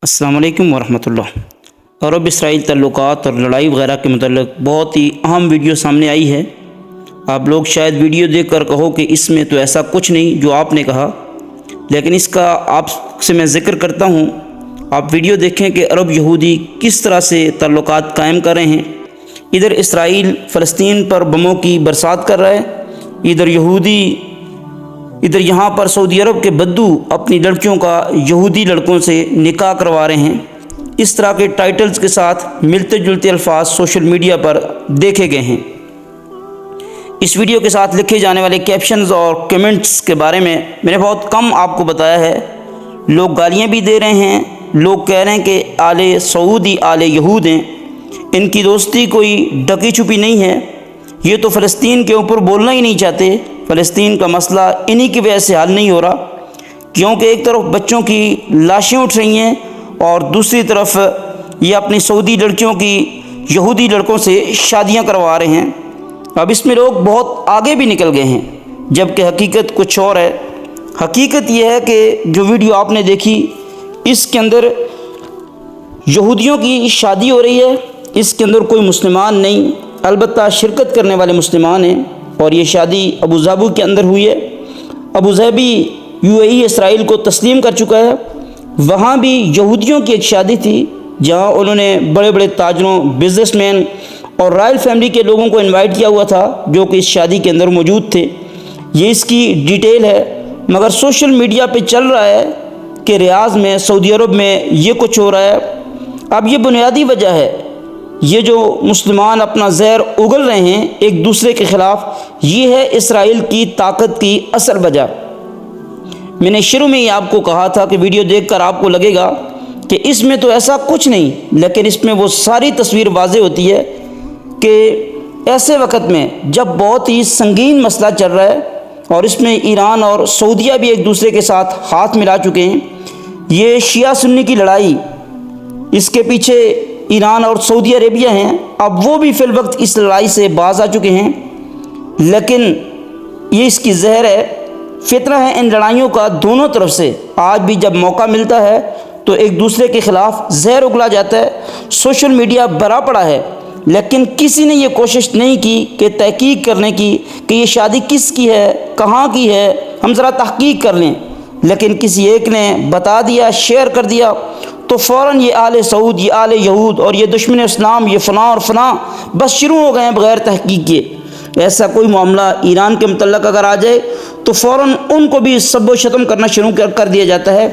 السلام علیکم ورحمۃ اللہ۔ عرب اسرائیل تعلقات اور لڑائی وغیرہ کے متعلق بہت ہی اہم ویڈیو سامنے آئی ہے۔ آپ لوگ شاید ویڈیو دیکھ کر کہو کہ اس میں تو ایسا کچھ نہیں جو آپ نے کہا، لیکن اس کا آپ سے میں ذکر کرتا ہوں۔ آپ ویڈیو دیکھیں کہ عرب یہودی کس طرح سے تعلقات قائم کر رہے ہیں۔ ادھر اسرائیل فلسطین پر بموں کی برسات کر رہا ہے، ادھر یہاں پر سعودی عرب کے بدو اپنی لڑکیوں کا یہودی لڑکوں سے نکاح کروا رہے ہیں۔ اس طرح کے ٹائٹلز کے ساتھ ملتے جلتے الفاظ سوشل میڈیا پر دیکھے گئے ہیں۔ اس ویڈیو کے ساتھ لکھے جانے والے کیپشنز اور کمنٹس کے بارے میں نے بہت کم آپ کو بتایا ہے۔ لوگ گالیاں بھی دے رہے ہیں، لوگ کہہ رہے ہیں کہ آل سعودی آل یہود ہیں، ان کی دوستی کوئی ڈکی چھپی نہیں ہے، یہ تو فلسطین کے اوپر بولنا ہی نہیں چاہتے۔ فلسطین کا مسئلہ انہی کی وجہ سے حل نہیں ہو رہا، کیونکہ ایک طرف بچوں کی لاشیں اٹھ رہی ہیں اور دوسری طرف یہ اپنی سعودی لڑکیوں کی یہودی لڑکوں سے شادیاں کروا رہے ہیں۔ اب اس میں لوگ بہت آگے بھی نکل گئے ہیں، جبکہ حقیقت کچھ اور ہے۔ حقیقت یہ ہے کہ جو ویڈیو آپ نے دیکھی، اس کے اندر یہودیوں کی شادی ہو رہی ہے، اس کے اندر کوئی مسلمان نہیں، البتہ شرکت کرنے والے مسلمان ہیں، اور یہ شادی ابوظہبی کے اندر ہوئی ہے۔ ابوظہبی UAE اسرائیل کو تسلیم کر چکا ہے۔ وہاں بھی یہودیوں کی ایک شادی تھی، جہاں انہوں نے بڑے بڑے تاجروں، بزنس مین اور رائل فیملی کے لوگوں کو انوائٹ کیا ہوا تھا، جو کہ اس شادی کے اندر موجود تھے۔ یہ اس کی ڈیٹیل ہے، مگر سوشل میڈیا پہ چل رہا ہے کہ ریاض میں، سعودی عرب میں یہ کچھ ہو رہا ہے۔ اب یہ بنیادی وجہ ہے، یہ جو مسلمان اپنا زہر اگل رہے ہیں ایک دوسرے کے خلاف، یہ ہے اسرائیل کی طاقت کی اصل وجہ۔ میں نے شروع میں ہی آپ کو کہا تھا کہ ویڈیو دیکھ کر آپ کو لگے گا کہ اس میں تو ایسا کچھ نہیں، لیکن اس میں وہ ساری تصویر واضح ہوتی ہے کہ ایسے وقت میں جب بہت ہی سنگین مسئلہ چل رہا ہے، اور اس میں ایران اور سعودیہ بھی ایک دوسرے کے ساتھ ہاتھ ملا چکے ہیں۔ یہ شیعہ سنی کی لڑائی، اس کے پیچھے ایران اور سعودی عربیہ ہیں، اب وہ بھی فی الوقت اس لڑائی سے باز آ چکے ہیں، لیکن یہ اس کی زہر ہے، فتنہ ہے ان لڑائیوں کا دونوں طرف سے۔ آج بھی جب موقع ملتا ہے تو ایک دوسرے کے خلاف زہر اگلا جاتا ہے۔ سوشل میڈیا بھرا پڑا ہے، لیکن کسی نے یہ کوشش نہیں کی کہ تحقیق کرنے کی کہ یہ شادی کس کی ہے، کہاں کی ہے، ہم ذرا تحقیق کر لیں۔ لیکن کسی ایک نے بتا دیا، شیئر کر دیا، تو فوراً یہ آل سعود، یہ آل یہود اور یہ دشمن اسلام، یہ فلاں اور فلاں بس شروع ہو گئے ہیں بغیر تحقیق کے۔ ایسا کوئی معاملہ ایران کے متعلق اگر آ جائے تو فوراً ان کو بھی سب و شتم کرنا شروع کر دیا جاتا ہے۔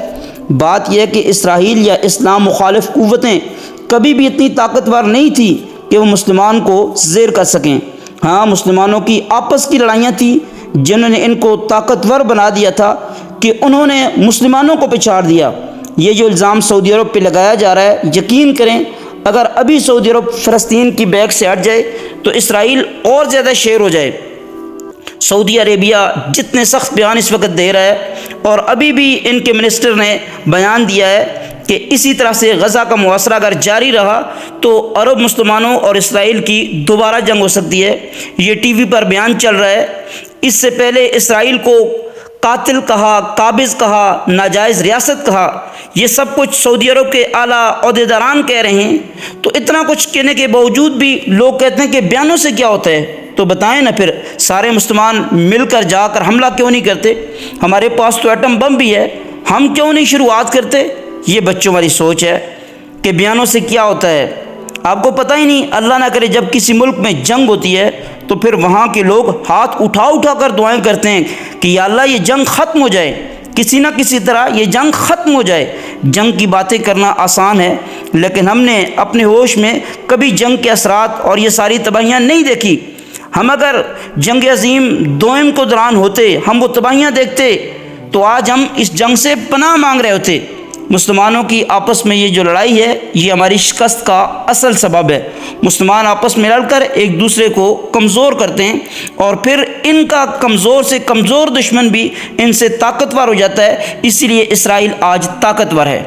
بات یہ ہے کہ اسرائیل یا اسلام مخالف قوتیں کبھی بھی اتنی طاقتور نہیں تھی کہ وہ مسلمان کو زیر کر سکیں۔ ہاں، مسلمانوں کی آپس کی لڑائیاں تھیں جنہوں نے ان کو طاقتور بنا دیا تھا کہ انہوں نے مسلمانوں کو پچھاڑ دیا۔ یہ جو الزام سعودی عرب پہ لگایا جا رہا ہے، یقین کریں اگر ابھی سعودی عرب فلسطین کی بیک سے ہٹ جائے تو اسرائیل اور زیادہ شیر ہو جائے۔ سعودی عربیہ جتنے سخت بیان اس وقت دے رہا ہے، اور ابھی بھی ان کے منسٹر نے بیان دیا ہے کہ اسی طرح سے غزہ کا محاصرہ اگر جاری رہا تو عرب مسلمانوں اور اسرائیل کی دوبارہ جنگ ہو سکتی ہے۔ یہ ٹی وی پر بیان چل رہا ہے۔ اس سے پہلے اسرائیل کو قاتل کہا، قابض کہا، ناجائز ریاست کہا، یہ سب کچھ سعودی عرب کے اعلیٰ عہدیداران کہہ رہے ہیں۔ تو اتنا کچھ کہنے کے باوجود بھی لوگ کہتے ہیں کہ بیانوں سے کیا ہوتا ہے؟ تو بتائیں نا، پھر سارے مسلمان مل کر جا کر حملہ کیوں نہیں کرتے؟ ہمارے پاس تو ایٹم بم بھی ہے، ہم کیوں نہیں شروعات کرتے؟ یہ بچوں والی سوچ ہے کہ بیانوں سے کیا ہوتا ہے۔ آپ کو پتہ ہی نہیں، اللہ نہ کرے جب کسی ملک میں جنگ ہوتی ہے تو پھر وہاں کے لوگ ہاتھ اٹھا اٹھا کر دعائیں کرتے ہیں کہ یا اللہ یہ جنگ ختم ہو جائے، کسی نہ کسی طرح یہ جنگ ختم ہو جائے۔ جنگ کی باتیں کرنا آسان ہے، لیکن ہم نے اپنے ہوش میں کبھی جنگ کے اثرات اور یہ ساری تباہیاں نہیں دیکھی۔ ہم اگر جنگ عظیم دوئم کو دوران ہوتے، ہم وہ تباہیاں دیکھتے تو آج ہم اس جنگ سے پناہ مانگ رہے ہوتے۔ مسلمانوں کی آپس میں یہ جو لڑائی ہے، یہ ہماری شکست کا اصل سبب ہے۔ مسلمان آپس میں لڑ کر ایک دوسرے کو کمزور کرتے ہیں، اور پھر ان کا کمزور سے کمزور دشمن بھی ان سے طاقتور ہو جاتا ہے۔ اسی لیے اسرائیل آج طاقتور ہے۔